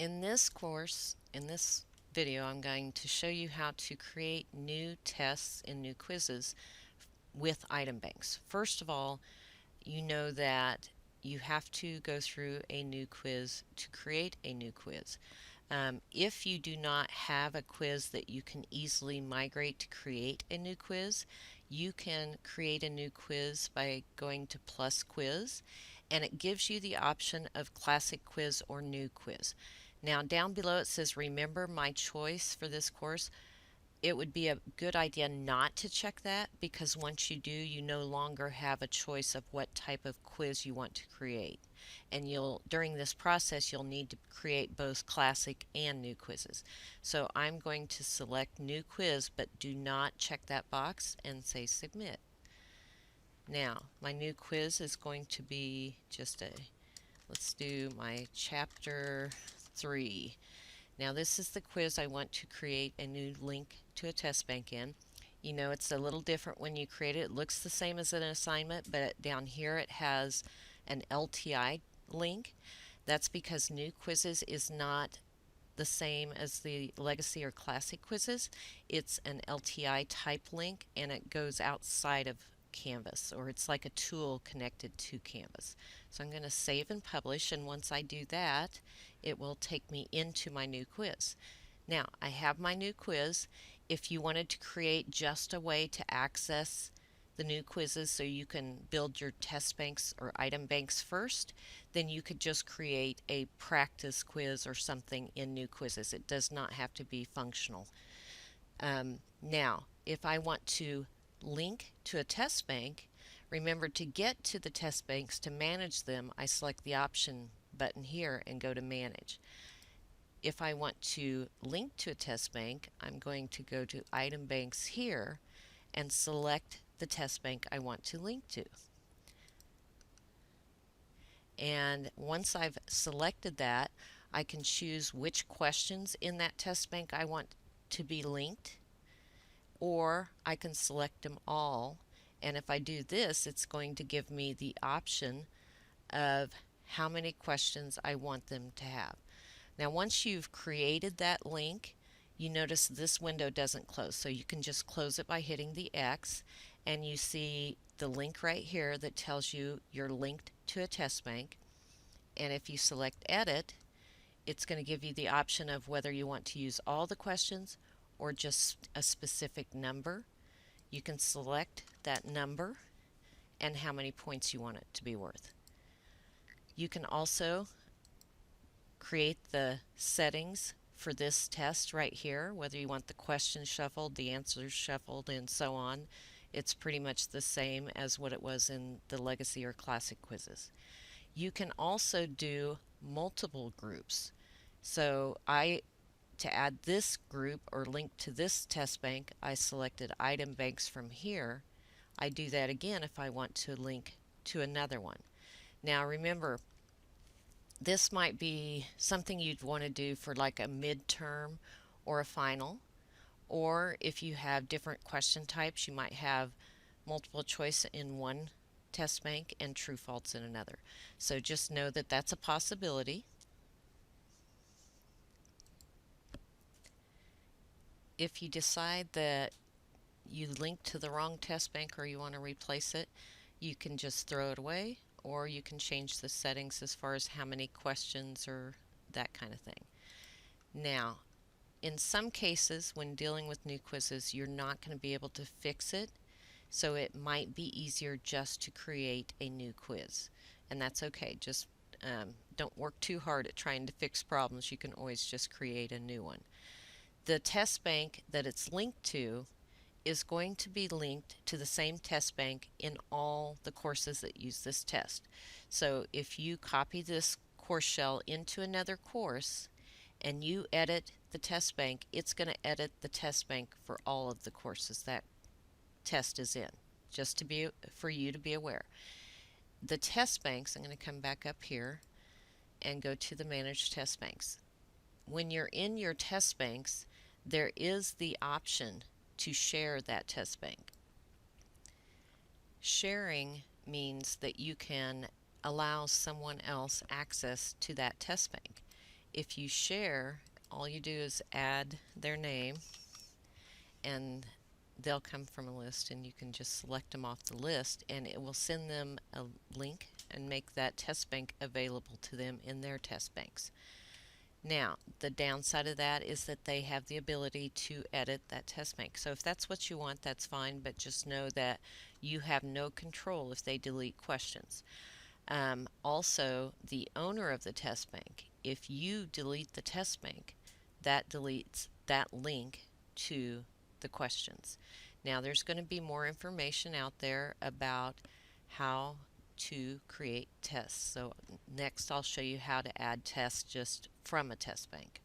In this course, in this video, I'm going to show you how to create new tests and new quizzes with item banks. First of all, you know that you have to go through a new quiz to create a new quiz. If you do not have a quiz that you can easily migrate to create a new quiz, you can create a new quiz by going to Plus Quiz, and it gives you the option of Classic Quiz or New Quiz. Now down below it says remember my choice for this course. It would be a good idea not to check that, because once you do, you no longer have a choice of what type of quiz you want to create. And during this process, you'll need to create both classic and new quizzes. So I'm going to select new quiz, but do not check that box and say submit. Now, my new quiz is going to be let's do my chapter 3. Now this is the quiz I want to create a new link to a test bank in. You know, it's a little different when you create it. It looks the same as an assignment, but down here it has an LTI link. That's because new quizzes is not the same as the legacy or classic quizzes. It's an LTI type link, and it goes outside of Canvas, or it's like a tool connected to Canvas. So I'm going to save and publish, and once I do that, it will take me into my new quiz. Now I have my new quiz. If you wanted to create just a way to access the new quizzes so you can build your test banks or item banks first, then you could just create a practice quiz or something in new quizzes. It does not have to be functional. Now, if I want to link to a test bank, remember to get to the test banks to manage them, I select the option button here and go to manage. If I want to link to a test bank, I'm going to go to item banks here and select the test bank I want to link to. And once I've selected that, I can choose which questions in that test bank I want to be linked, or I can select them all. And if I do this, it's going to give me the option of how many questions I want them to have. Now once you've created that link, you notice this window doesn't close, so you can just close it by hitting the X, and you see the link right here that tells you you're linked to a test bank. And if you select edit, it's going to give you the option of whether you want to use all the questions or just a specific number. You can select that number and how many points you want it to be worth. You can also create the settings for this test right here, whether you want the questions shuffled, the answers shuffled, and so on. It's pretty much the same as what it was in the legacy or classic quizzes. You can also do multiple groups. So to add this group or link to this test bank, I selected item banks from here. I do that again if I want to link to another one. Now remember, this might be something you'd want to do for like a midterm or a final, or if you have different question types, you might have multiple choice in one test bank and true false in another. So just know that that's a possibility. If you decide that you linked to the wrong test bank or you want to replace it, you can just throw it away, or you can change the settings as far as how many questions or that kind of thing. Now, in some cases when dealing with new quizzes, you're not going to be able to fix it, so it might be easier just to create a new quiz, and that's okay. Just don't work too hard at trying to fix problems. You can always just create a new one. The test bank that it's linked to is going to be linked to the same test bank in all the courses that use this test. So if you copy this course shell into another course and you edit the test bank, it's going to edit the test bank for all of the courses that test is in, just for you to be aware. The test banks, I'm going to come back up here and go to the Manage Test Banks. When you're in your test banks, there is the option to share that test bank. Sharing means that you can allow someone else access to that test bank. if you share, all you do is add their name, and they'll come from a list, and you can just select them off the list, and it will send them a link and make that test bank available to them in their test banks. Now, the downside of that is that they have the ability to edit that test bank. So if that's what you want, that's fine, but just know that you have no control if they delete questions. Also, the owner of the test bank, if you delete the test bank, that deletes that link to the questions. Now, there's going to be more information out there about how to create tests. So next I'll show you how to add tests just from a test bank.